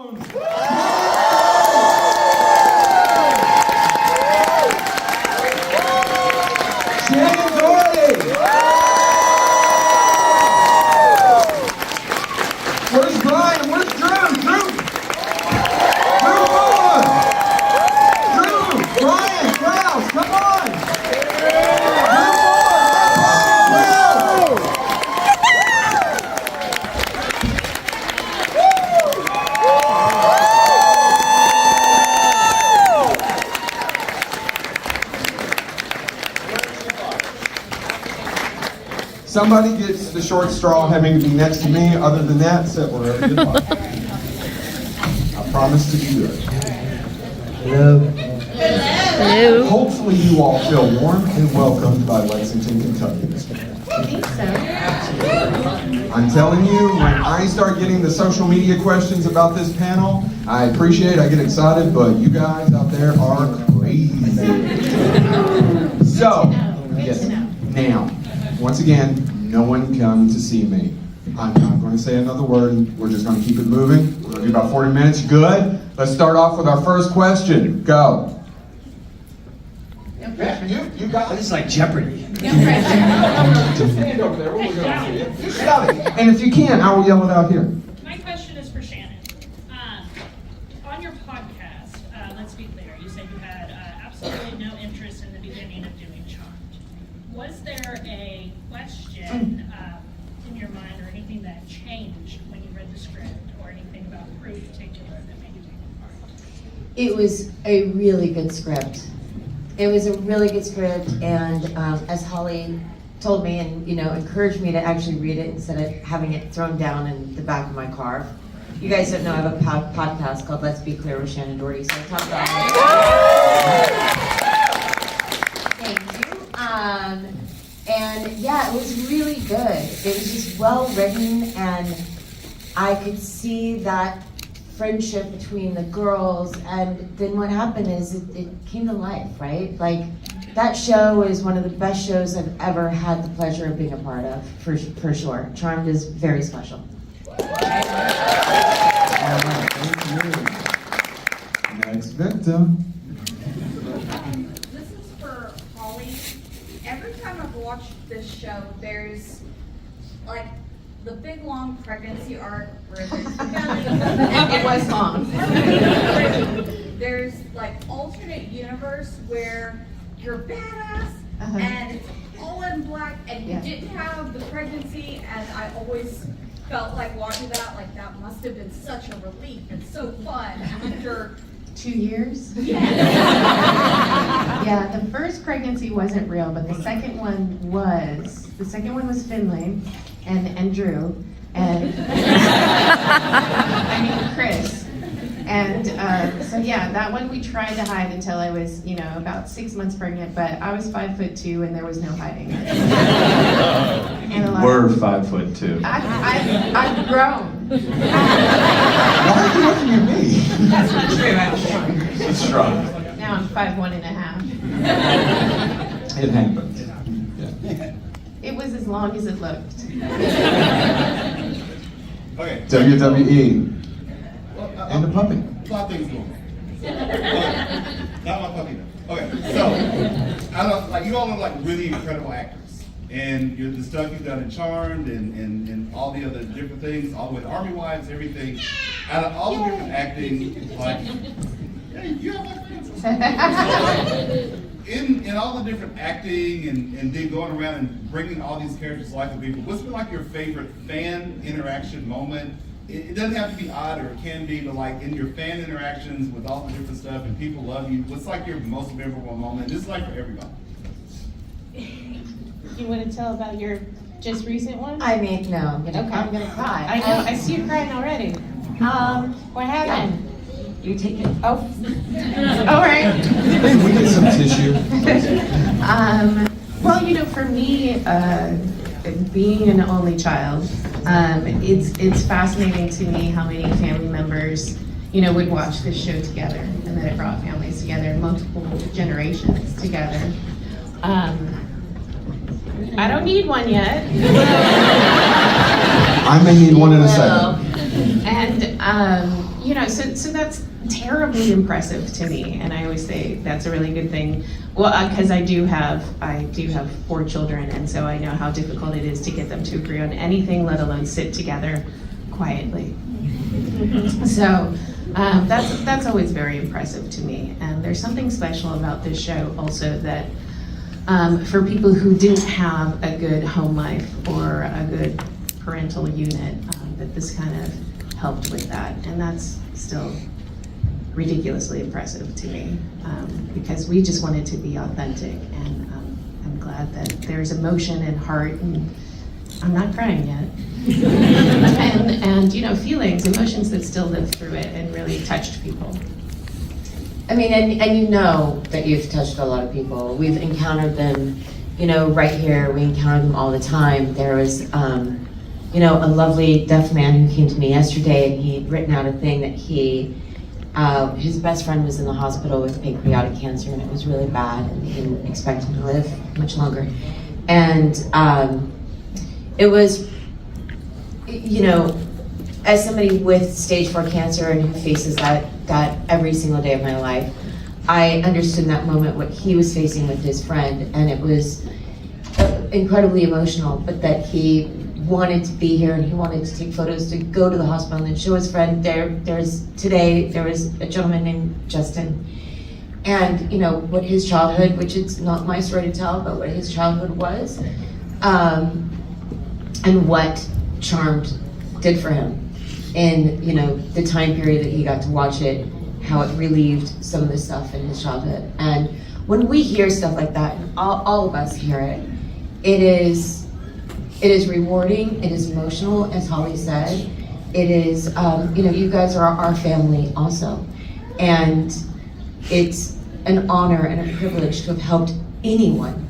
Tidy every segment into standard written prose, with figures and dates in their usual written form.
Shannen Doherty! Where's Brian? Where's Drew? Drew! Drew, on! Drew! Brian! Klaus! Come on! Drew, somebody gets the short straw having to be next to me. Other than that, sit wherever you'd like. I promise to be good. Hello. Hello. Hopefully you all feel warm and welcomed by Lexington, Kentucky. I think so. I'm telling you, when I start getting the social media questions about this panel, I appreciate, I get excited, but you guys out there are crazy. So, yes, now, once again, no one come to see me. I'm not going to say another word. We're just going to keep it moving. We're going to be about 40 minutes. Good. Let's start off with our first question. Go. Yeah, you got it. It's like Jeopardy. Just stand over there. We'll look out for you. Just shout it. And if you can't, I will yell it out here. My question is for Shannen. On your podcast, let's be clear, you said you had absolutely no interest in the beginning of doing Charmed. Was there a question in your mind or anything that changed when you read the script or anything about Prue in particular that made you take it apart? It was a really good script. It was a really good script, and as Holly told me and encouraged me to actually read it instead of having it thrown down in the back of my car. You guys don't know I have a podcast called Let's Be Clear with Shannen Doherty, so I talk about it. Thank you. And yeah, it was really good. It was just well written, and I could see that friendship between the girls, and then what happened is it came to life, right? Like, that show is one of the best shows I've ever had the pleasure of being a part of, for sure. Charmed is very special. Next victim. This is for Holly. Every time I've watched this show, there's like the big long pregnancy arc where there's It was long. There's like alternate universe where you're badass and it's all in black and you didn't have the pregnancy, and I always felt like watching that must have been such a relief and so fun after 2 years? yeah. Yeah, the first pregnancy wasn't real, but the second one was. The second one was Finley and Drew and Chris. And so yeah, that one we tried to hide until I was, about 6 months pregnant, but I was 5'2" and there was no hiding it. And We're 5'2". I've grown. Why are you looking at me? That's not true, actually. It's strong. Now I'm 5'1.5". It happens. Yeah. It was as long as it looked. Okay. WWE. And the puppy. A lot of things going on. Okay. Not my puppy though. Okay, so I don't you all are like really incredible actors, and the stuff you've done in Charmed and all the other different things, all with Army Wives, everything. Out of all the different acting, like you have like in all the different acting and then going around and bringing all these characters to life with people, what's been like your favorite fan interaction moment? It doesn't have to be odd, or it can be, but like in your fan interactions with all the different stuff and people love you, what's like your most memorable moment? This is like for everybody. You want to tell about your just recent one? I mean, no, I'm gonna cry. I know, I see you crying already. What happened? You take it. Oh, all right. We get some tissue. Well, for me, being an only child, it's fascinating to me how many family members, would watch this show together, and that it brought families together, multiple generations together. I don't need one yet. I may need one in a second. And you know, so that's terribly impressive to me, and I always say that's a really good thing. Well, because I do have 4 children, and so I know how difficult it is to get them to agree on anything, let alone sit together quietly. So that's always very impressive to me, and there's something special about this show also that for people who didn't have a good home life or a good parental unit, that this kind of helped with that, and that's still ridiculously impressive to me, because we just wanted to be authentic, and I'm glad that there's emotion and heart, and I'm not crying yet, and you know, feelings, emotions that still live through it and really touched people. I mean, and you know that you've touched a lot of people. We've encountered them, you know, right here. We encounter them all the time. There was, you know, a lovely deaf man who came to me yesterday, and he'd written out a thing that his best friend was in the hospital with pancreatic cancer, and it was really bad, and he didn't expect him to live much longer. And it was, you know, as somebody with stage 4 cancer and who faces that every single day of my life, I understood in that moment what he was facing with his friend, and it was incredibly emotional, but that he wanted to be here and he wanted to take photos, to go to the hospital and show his friend. There was a gentleman named Justin, and you know what his childhood, which it's not my story to tell, but what his childhood was, and what Charmed did for him in, you know, the time period that he got to watch it, how it relieved some of the stuff in his childhood. And when we hear stuff like that, and all of us hear it, it is rewarding, it is emotional, as Holly said. It is, you know, you guys are our family also. And it's an honor and a privilege to have helped anyone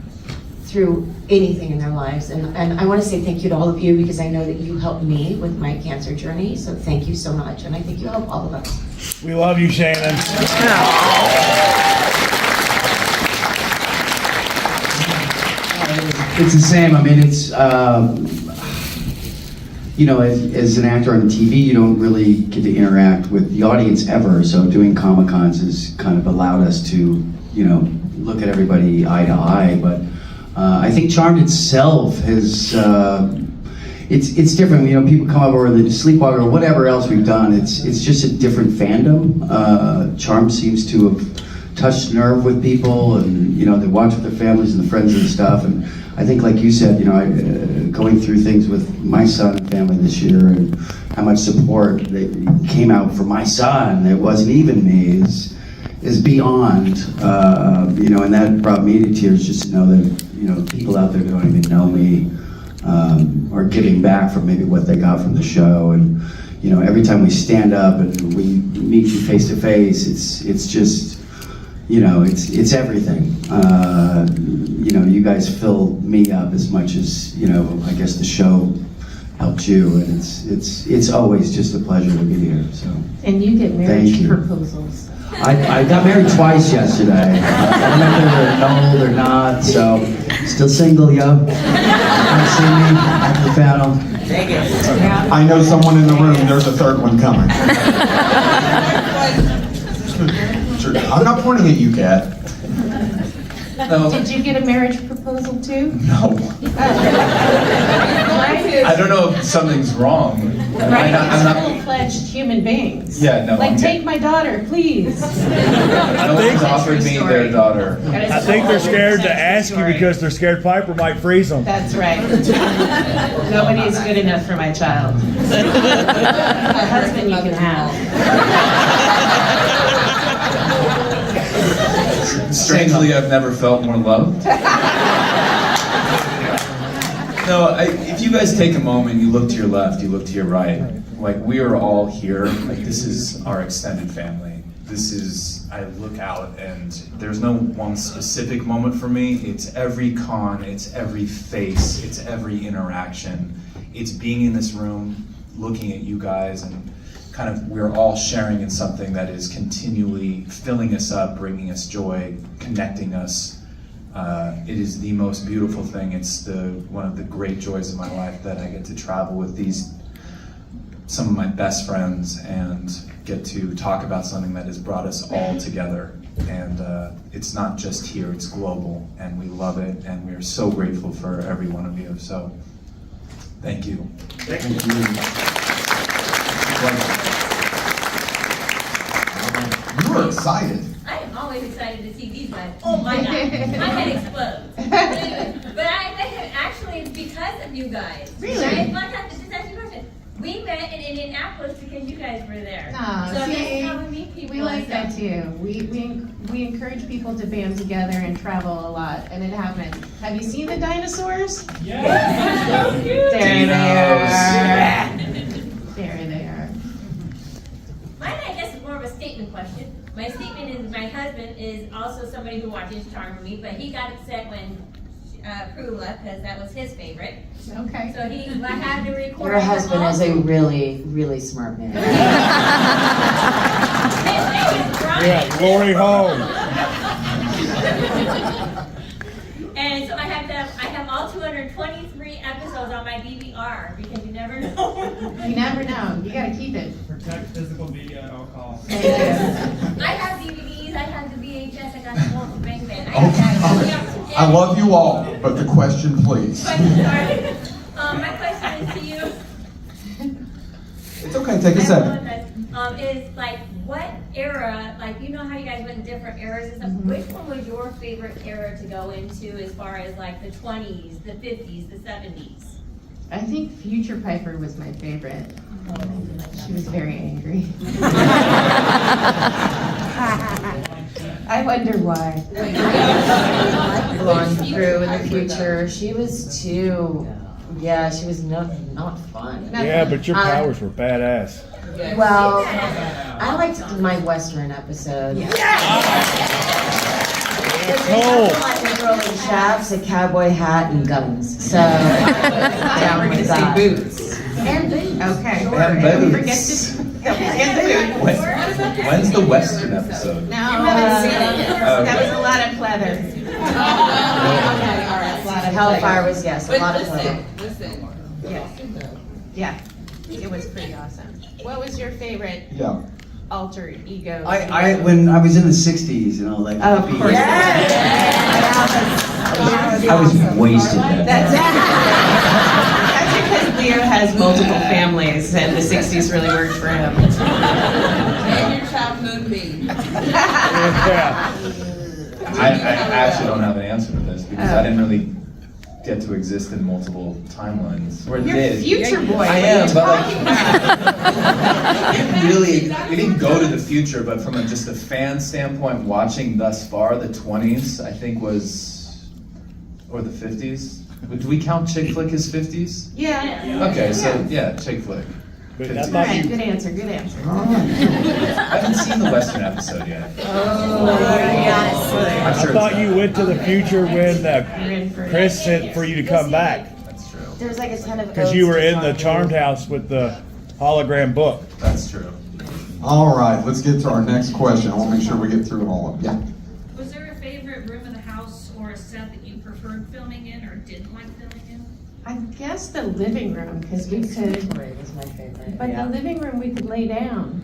through anything in their lives. And I want to say thank you to all of you, because I know that you helped me with my cancer journey. So thank you so much. And I think you help all of us. We love you, Shannen. It's the same. I mean, it's, you know, as an actor on TV, you don't really get to interact with the audience ever. So doing Comic-Cons has kind of allowed us to, you know, look at everybody eye to eye. But I think Charmed itself has, it's different. You know, people come up over the Sleepwalker or whatever else we've done. It's just a different fandom. Charmed seems to have touched nerve with people, and you know, they watch with their families and the friends and stuff. And I think, like you said, you know, going through things with my son and family this year, and how much support they came out for my son, it wasn't even me, is beyond, you know, and that brought me to tears, just to know that, you know, people out there who don't even know me are giving back from maybe what they got from the show. And you know, every time we stand up and we meet you face to face, it's just, you know, it's everything. You know, you guys fill me up as much as, you know, I guess the show helped you, and it's always just a pleasure to be here. So. And you get Thank marriage you. proposals. I got married twice yesterday. I don't know if they're annulled or not, so still single, yo. Come see me at the panel. I know someone in the room, there's a third one coming. Sure. I'm not pointing at you, Kat. No. Did you get a marriage proposal too? No. I don't know if something's wrong. Right, I'm not. full-fledged human beings. Yeah, no, Like, I'm take my daughter, please. No one's offered me their daughter. I think they're scared to ask you because they're scared Piper might freeze them. That's right. Nobody is good enough for my child. A husband you can have. Strangely, I've never felt more loved. No, if you guys take a moment, you look to your left, you look to your right. Like, we are all here. Like, this is our extended family. This is, I look out and there's no one specific moment for me. It's every con, it's every face, it's every interaction. It's being in this room, looking at you guys, and kind of, we're all sharing in something that is continually filling us up, bringing us joy, connecting us. It is the most beautiful thing. It's one of the great joys of my life that I get to travel with some of my best friends, and get to talk about something that has brought us all together. And it's not just here, it's global, and we love it, and we are so grateful for every one of you. So, thank you. Thank you. You were excited. I am always excited to see these guys. Oh my God, my head explodes. But actually, it's because of you guys. Really? Right? One time, just ask you a question. We met in Indianapolis because you guys were there. Aw, so see, that's how we meet people. We like and that stuff. too. We encourage people to band together and travel a lot, and it happens. Have you seen the dinosaurs? Yes. So cute. There they are. There they are. Mine, I guess, is more of a statement question. My statement is my husband is also somebody who watches Charm with me, but he got upset when Prue left because that was his favorite. Okay. So I had to record. Your husband is a also. really, really smart man. His name is Brian. Yeah, glory home. And so I have all 223 episodes on my DVR because you never know. You never know. You gotta keep it. Protect physical media at all costs. I have DVDs, I have the VHS, I got the whole bang bang. I love you all, but the question, please. My question is to you. It's okay, take a I second. apologize. Is like what era, like you know how you guys went in different eras and stuff, which one was your favorite era to go into as far as like the 20s, the 50s, the 70s? I think Future Piper was my favorite. She was very angry. I wonder why. Blonde through in the future. She was too. Yeah, she was not fun. Yeah, but your powers were badass. Well, I liked my Western episode. Cool. Like rolling chaps, a cowboy hat, and guns. So, yeah, we're gonna say boots. And boots. Okay. And Don't forget boots. to When's the Western episode? No, that was a lot of pleather. Hellfire was, yes, a lot of fun. Yeah, it was pretty awesome. What was your favorite Yeah. alter ego? When I was in the 60s, you know, like Of hippies, course. I was wasted then. That's because Leo has multiple families, and the 60s really worked for him. And your childhood me. Yeah. I actually don't have an answer to this because I didn't really get to exist in multiple timelines. Or You're did. future boy. I am, but like, we didn't go to the future, but from just a fan standpoint, watching thus far, the 20s, I think or the 50s. Do we count chick flick as 50s? Yeah. Okay, so yeah, chick flick. But I 50s. All thought right, you, good answer, good answer. I haven't seen the Western episode yet. I thought you went to the future when Chris said for you to come back That's true. There's like a ton of. because you were in the Charmed house with the hologram book. That's true. All right, let's get to our next question. I want to make sure we get through all of them. Yeah. Was there a favorite room of the house or a set that you preferred filming in or didn't like filming in? I guess the living room, because we could, Story was my favorite. but the living room we could lay down.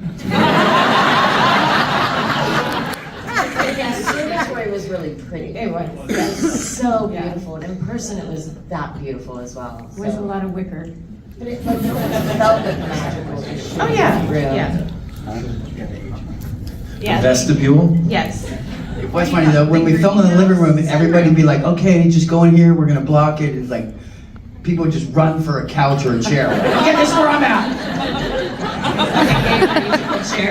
Story was really pretty. It was. It was so beautiful, and in person it was that beautiful as well. It was a lot of wicker. But it felt like magical. Oh, yeah, Room. yeah. The Yeah, vestibule? yes. What's funny though, when we film in the living room, everybody would be like, okay, just go in here, we're gonna block it. It's like, people would just run for a couch or a chair. Get this where I'm at.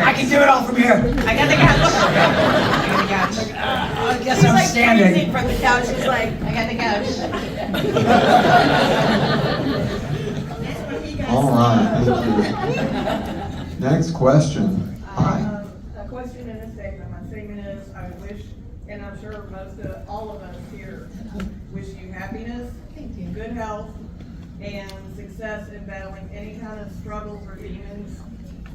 I can do it all from here. I got the couch. I got the couch. I guess I'm standing. From the couch, she's like, I got the couch. All right, thank you. Next question. Hi. A question and a statement. My statement is, I wish, and I'm sure all of us here, wish you happiness, good health, and success in battling any kind of struggles or demons,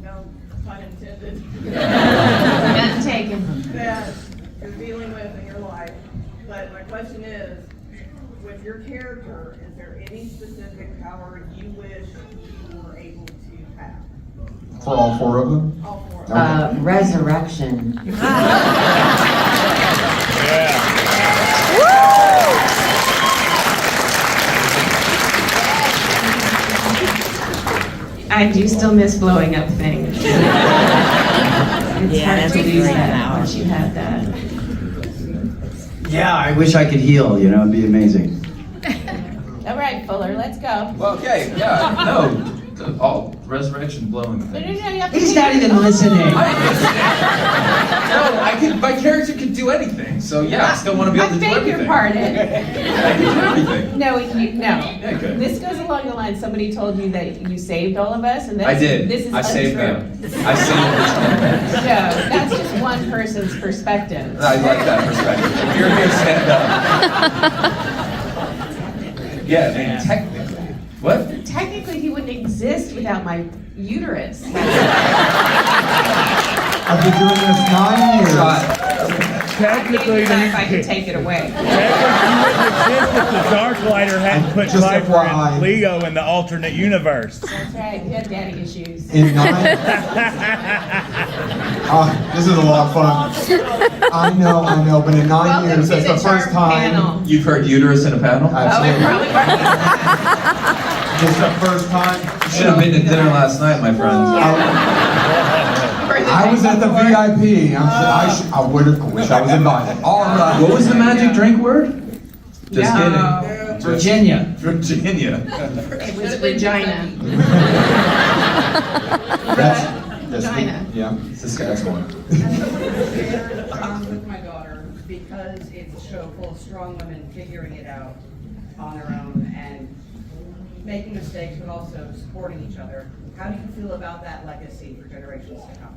no pun intended, None taken. that you're dealing with in your life. But my question is, with your character, is there any specific power you wish you were able to have? For all four of them? All four Resurrection. I do still miss blowing up things. It's hard to lose that once you have that. Yeah, I wish I could heal, you know, it'd be amazing. All right, Fuller, let's go. Well, okay, yeah, no, all resurrection blowing No, things. you have to He's take not it. even listening. No, my character can do anything, so yeah, I still want to be able to do I beg everything. your pardon. I can do everything. No, Yeah, good. This goes along the line, somebody told you that you saved all of us, and I that's, did. this is I saved untrue. them. I saved them. No, that's just one person's perspective. I like that perspective. If you're here, stand up. Yeah, and technically. What? Technically, he wouldn't exist without my uterus. I've been doing this 9 years. Technically, Maybe if I could take it away. technically, you wouldn't exist if the Dark Lighter hadn't put Just Viper FYI. and Leo in the alternate universe. That's right, you have daddy issues. In 9 this is a lot of fun. I know, but in 9 Welcome years, to that's the the first Dark time. Panel. You've heard uterus in a panel? Oh, it Absolutely. probably This is the first time. You should have been to dinner last night, my friends. I was at the VIP. I wish I was invited. All right. What was the magic drink word? Just No. kidding. Virginia. Virginia. It was vagina. That's Vagina. yeah. Saskatchewan. I'm with my daughter because it's a show full of strong women figuring it out on their own and making mistakes, but also supporting each other. How do you feel about that legacy for generations to come?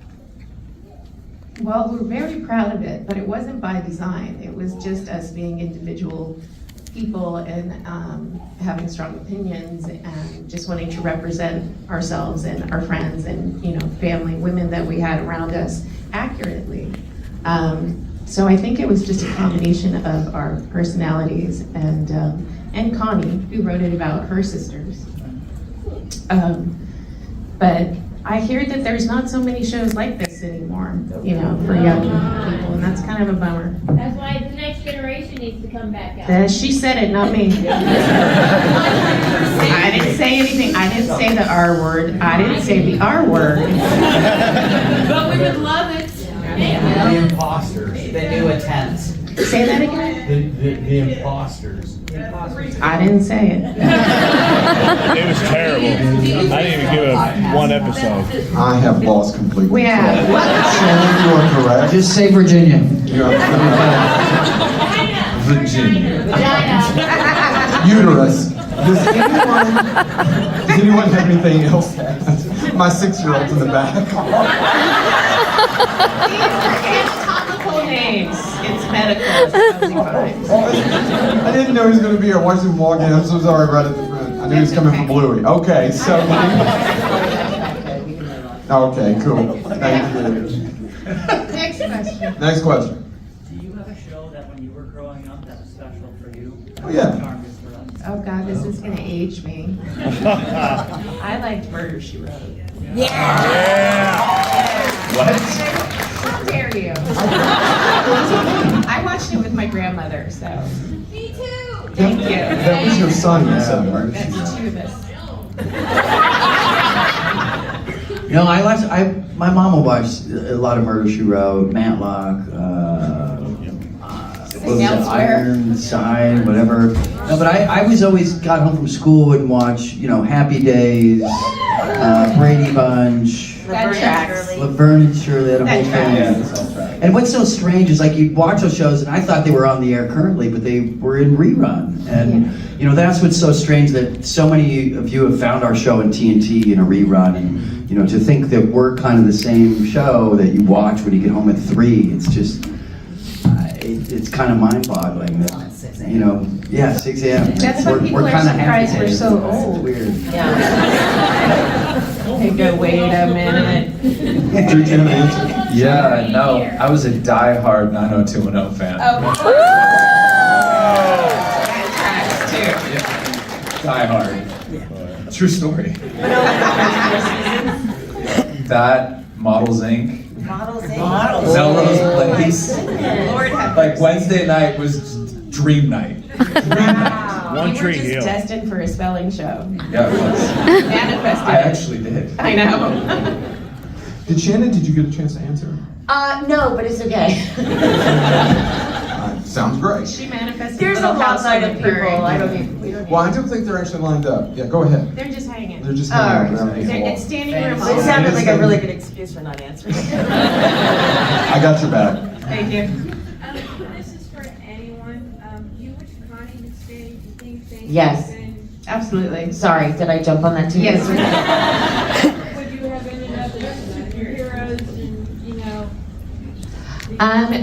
Well, we're very proud of it, but it wasn't by design. It was just us being individual people and having strong opinions and just wanting to represent ourselves and our friends and, you know, family, women that we had around us accurately. So I think it was just a combination of our personalities and Connie, who wrote it about her sisters. But I hear that there's not so many shows like this anymore, you know, for young people, and that's kind of a bummer. That's why the next generation needs to come back out. She said it, not me. I didn't say anything. I didn't say the R word. I didn't say the R word. But we would love it. The imposters, the new attempts. Say that again? The imposters. I didn't say it. It was terrible. I didn't even give it one episode. I have lost completely. Yeah. Shannon, you are correct. Just say Virginia. You are Virginia. uterus. Does anyone have anything else to add? My 6-year-old's in the back. These are anatomical names. It's medical. It's totally fine. I didn't know he was going to be here. Watch him walk in. I'm so sorry, right at the front. I knew he was coming from Bluey. Okay, so. Okay, cool. Thank you. Next question. Next question. Do you have a show that when you were growing up that was special for you? Oh, yeah. Charmed us for us? Oh God, this is gonna age me. I liked Murder, She Wrote. What? How dare you? I watched it with my grandmother, so Me too. thank you. That was your son, you said, right? That's two of us. No, my mom will watch a lot of Murder, She Wrote, Matlock, what was it, Elsewhere. Ironside, whatever. No, but I was always got home from school and watch, you know, Happy Days, Brady Bunch, That tracks. Laverne and Shirley, that whole That thing. And what's so strange is like you'd watch those shows and I thought they were on the air currently, but they were in rerun. And you know, that's what's so strange that so many of you have found our show in TNT in a rerun. And you know, to think that we're kind of the same show that you watch when you get home at 3, it's just, it's kind of mind-boggling that, you know, 6 a.m. That's why people are kinda surprised happy we're so days. old. It's weird. They go, wait a minute. Drew, do you have an answer? Yeah, no, I was a die-hard 90210 fan. Oh. That tracks too. Die hard. True story. That, Models Inc., Bottles in. Melrose Place. Lord have Like mercy. Wednesday night was dream night. Wow. One You were Tree just Hill. destined for a spelling show. Yeah, it was. Manifested. I actually did. I know. Did Shannon, did you get a chance to answer? No, but it's okay. Sounds great. She manifested. There's a little long house line on of the people. prairie. I don't need. We don't need. Well, I do think they're actually lined up. Yeah, go ahead. They're just hanging. They're just All hanging right. around the wall. It's standing room But it only. sounded like a really good excuse for not answering. I got your back. Thank you. This is for anyone. You wish Connie would stay. Do you think things Yes. have been- Absolutely. Sorry, did I jump on that too? Yes. Would you have ended up as superheroes and, you know?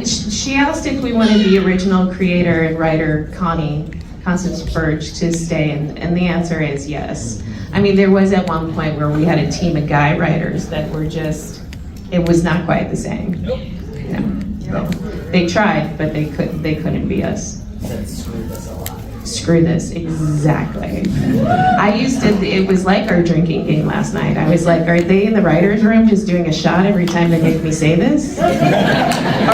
She asked if we wanted the original creator and writer Constance Burge to stay, and the answer is yes. I mean, there was at one point where we had a team of guy writers that were just, it was not quite the same. No. They tried, but they couldn't be us. Screw this, exactly. It was like our drinking game last night. I was like, are they in the writer's room just doing a shot every time they make me say this? Or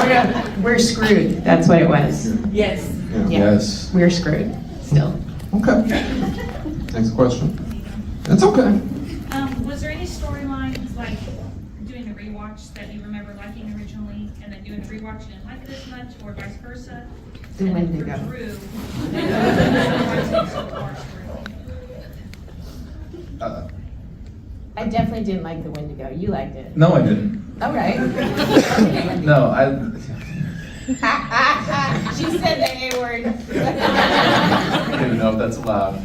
no, we're screwed, that's what it was. Yes. Yeah. Yes. We're screwed, still. Okay. Next question. That's okay. Was there any storylines like doing the rewatch that you remember liking originally, and then doing the rewatch and didn't like it as much, or vice versa? The And then Wendigo. for Drew, I definitely didn't like the Wendigo. You liked it. No, I didn't. All right. No, She said the A word. I don't even know if that's allowed.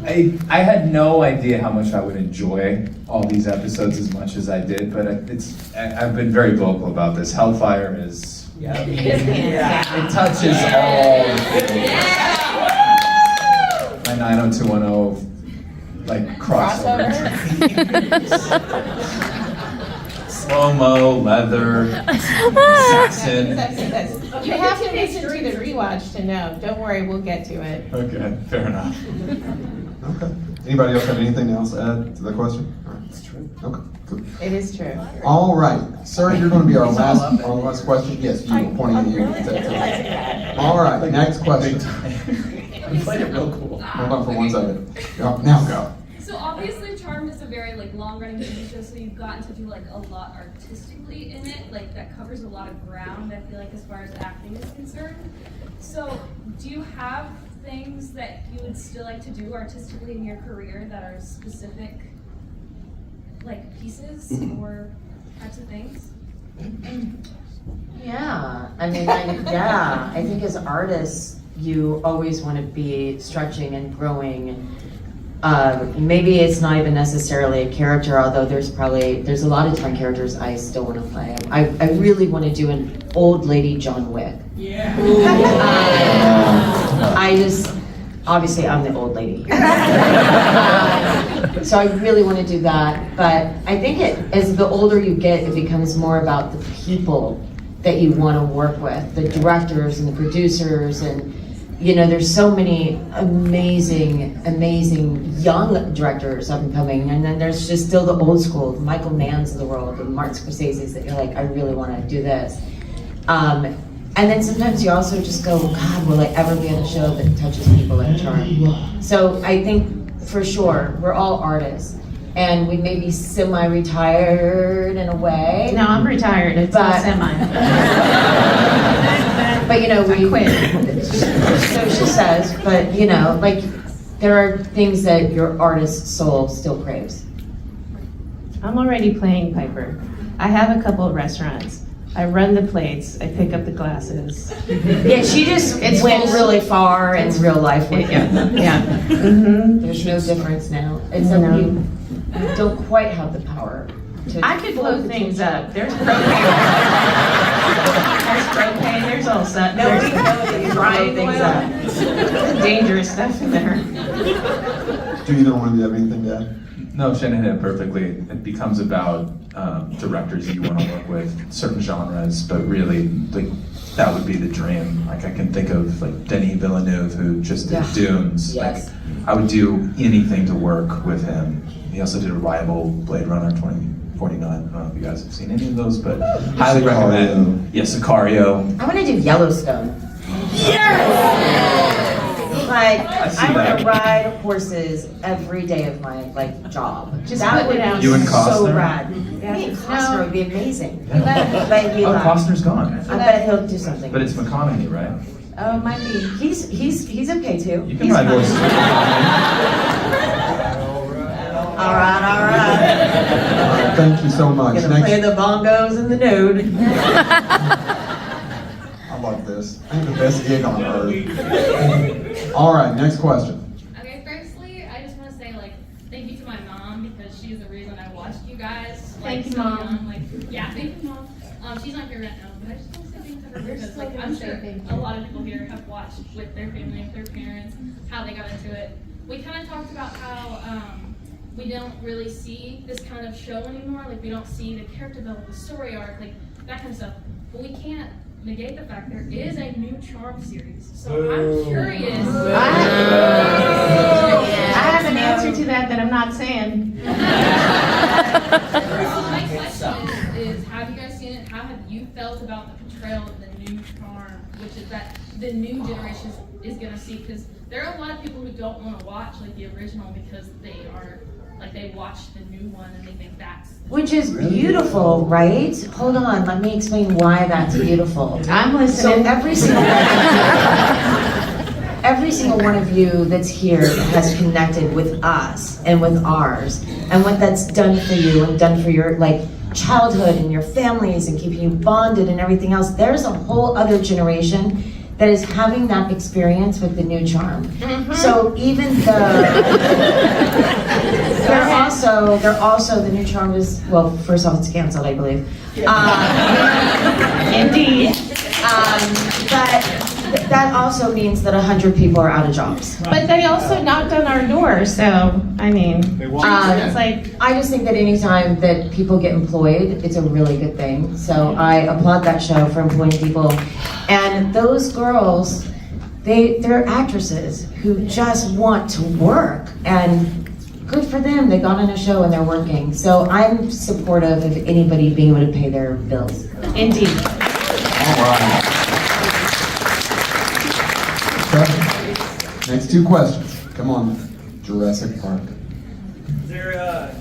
I had no idea how much I would enjoy all these episodes as much as I did, but I've been very vocal about this. Hellfire is, it touches all the things. My 90210 like crossover. Slow-mo, leather, assassin. You have to listen to the rewatch to know. Don't worry, we'll get to it. Okay, fair enough. Okay. Anybody else have anything else to add to the question? All right. It's true. Okay, good. It is true. All right. Sir, you're going to be our last question. Yes, you were pointing at you. All right, next question. You played it real cool. Hold on for 1 second. Now go. So obviously Charmed is a very long-running TV show, so you've gotten to do a lot artistically in it, that covers a lot of ground, I feel like, as far as acting is concerned. So do you have things that you would still like to do artistically in your career that are specific pieces or types of things? Yeah, I mean, I think as artists, you always want to be stretching and growing. Maybe it's not even necessarily a character, although there's a lot of different characters I still want to play. I really want to do an old lady John Wick. Yeah. Obviously I'm the old lady. So I really want to do that, but I think as the older you get, it becomes more about the people that you want to work with, the directors and the producers, and there's so many amazing young directors up and coming, and then there's just still the old school, the Michael Manns of the world, the Martin Scorsese's that you're like, I really want to do this. And then sometimes you also just go, God, will I ever be on a show that touches people like Charmed? So I think for sure, we're all artists. And we may be semi-retired in a way. No, I'm retired. It's not semi. But we quit. So she says, but there are things that your artist soul still craves. I'm already playing Piper. I have a couple of restaurants. I run the plates. I pick up the glasses. Yeah, she just went really far in real life with Yeah. Mm-hmm. There's no difference now. Except you don't quite have the power. I could blow things up. There's propane. There's propane. There's all stuff. No, we know that you blow things up. Dangerous stuff in there. Do either one of you have anything to add? No, Shannon hit it perfectly. It becomes about directors that you want to work with, certain genres, but really, that would be the dream. I can think of Denis Villeneuve, who just did Dunes. Yes. I would do anything to work with him. He also did a rival Blade Runner 49. I don't know if you guys have seen any of those, but highly recommend. Yes, Sicario. I want to do Yellowstone. Like, I want to ride horses every day of my job. Just that put would it out. be You and so Costner? rad. Yeah. Me and Costner would be amazing. You let him- But he Oh, left. Costner's gone. I bet he'll do something. But it's McConaughey, right? Oh, might be. He's okay too. You can He's ride fine. horses with McConaughey. All right. Thank you so much. Gonna play the bongos and the nude. I love this. I have the best gig on earth. All right, next question. Okay, firstly, I just want to say, thank you to my mom because she's the reason I watched you guys. Thank you, so Mom. young. Yeah, thank you, Mom. She's not here right now, but I just want to say thank you to her because, still gonna I'm say sure thank a you. lot of people here have watched with their family, with their parents, how they got into it. We kind of talked about how we don't really see this kind of show anymore. We don't see the character development, the story arc, that kind of stuff. But we can't negate the fact there is a new Charm series. So I'm curious. I have an answer to that I'm not saying. My question is, have you guys seen it? How have you felt about the portrayal of the new Charm, which is that the new generation is going to see? Because there are a lot of people who don't want to watch the original because they are they watch the new one and they think that's Which is beautiful, right? Hold on, let me explain why that's beautiful. I'm So listening. every single one of you that's here has connected with us and with ours, and what that's done for you and done for your childhood and your families and keeping you bonded and everything else. There's a whole other generation that is having that experience with the new Charm. So even though they're also the new Charm is, well, first off, it's canceled, I believe. Indeed. But that also means that 100 people are out of jobs. But they also knocked on our door, so, I mean, it's I just think that anytime that people get employed, it's a really good thing. So I applaud that show for employing people. And those girls, they're actresses who just want to work. And good for them, they got on a show and they're working. So I'm supportive of anybody being able to pay their bills. indeed. All right. Okay. Next two questions. Come on, Jurassic Park. Is there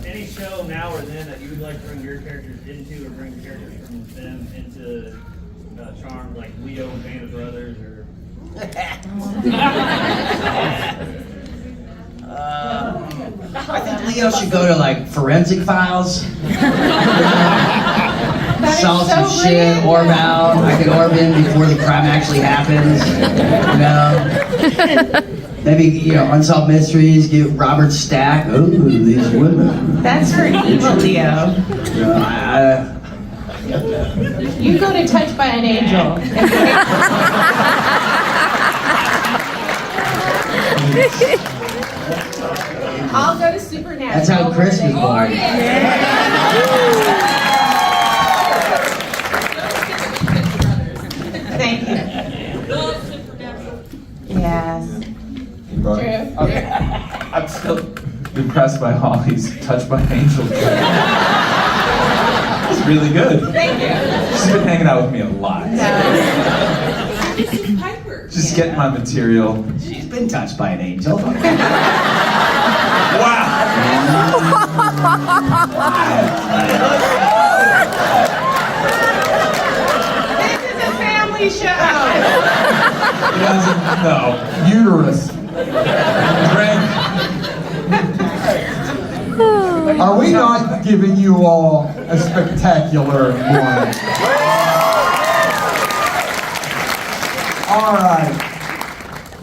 any show now or then that you would like to bring your characters into, or bring characters from them into Charm, like Leo and Band of Brothers, or? I think Leo should go to Forensic Files. Solve some so shit, random. orb out. I can orb in before the crime actually happens. Maybe, Unsolved Mysteries, get Robert Stack. Oh, these women. That's for evil, Leo. You go to Touched by an Angel. I'll go to Supernatural. That's how Chris was born. Thank you. Yes. Anybody? Okay. I'm still impressed by Holly's Touched by an Angel. It's really good. Thank you. She's been hanging out with me a lot. Just getting my material. She's been touched by an angel. Wow. This is a family show. He doesn't know. Uterus. Drink. Are we not giving you all a spectacular morning? All right.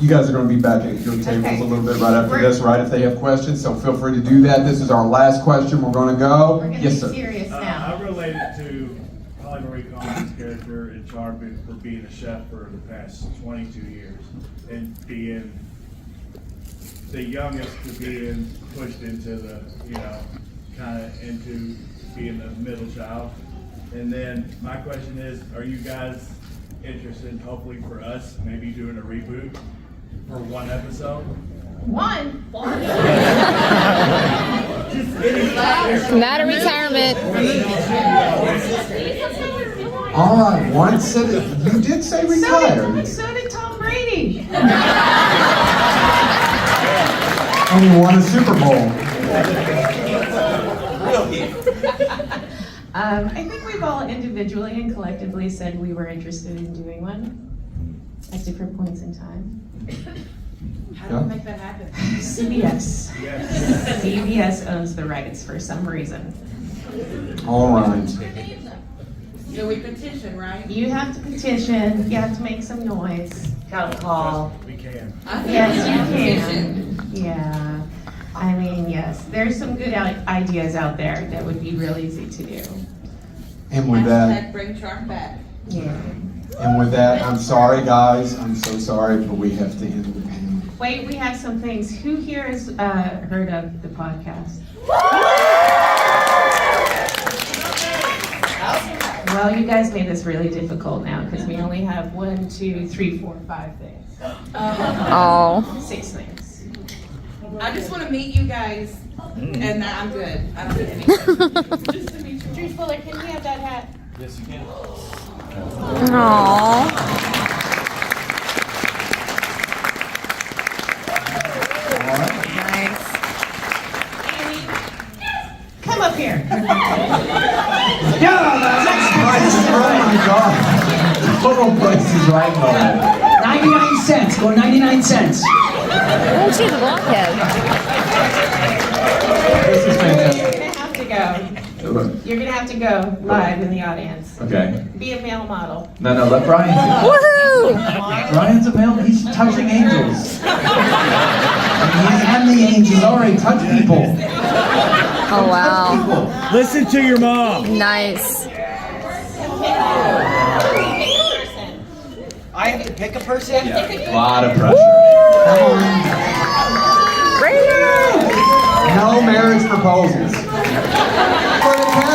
You guys are going to be back at your tables a little bit right after this, right? If they have questions, so feel free to do that. This is our last question. We're going to go. We're gonna Yes, be sir. serious now. I related to Holly Marie Combs' character in Charm for being a chef for the past 22 years and being the youngest to being pushed into the, kind of into being the middle child. And then my question is, are you guys interested, hopefully for us, maybe doing a reboot for one episode? One. Not a retirement. All right, one said you did say retired. So did Tom Brady. And you won a Super Bowl. I think we've all individually and collectively said we were interested in doing one at different points in time. How do we make that happen? CBS. CBS owns the rights for some reason. All right. So we petition, right? You have to petition, you have to make some noise. Got a call. We can. Yes, you can. Yeah. I mean, yes, there's some good ideas out there that would be real easy to do. And with that, Hashtag bring charm back. Yeah. and with that, I'm sorry, guys. I'm so sorry, but we have to end the panel. Wait, we have some things. Who here has heard of the podcast? Well, you guys made this really difficult now because we only have 1, 2, 3, 4, 5 things. Oh. 6 things. I just want to meet you guys, and I'm good. I don't need anything. Drew Fuller, can you have that hat? Yes, you can. Aww. Nice. Come up here. Oh my God. Total Price is Right moment. 99 cents. Go 99 cents. Oh, she's a blockhead. This is fantastic. You're gonna have to go. You're gonna have to go live in the audience. Okay. Be a male model. No, let Brian. Woohoo! Brian's a male. He's touching angels. And the angels already touch people. Oh, wow. Listen to your mom. Nice. I have to pick a person? A lot of pressure. No marriage proposals. For the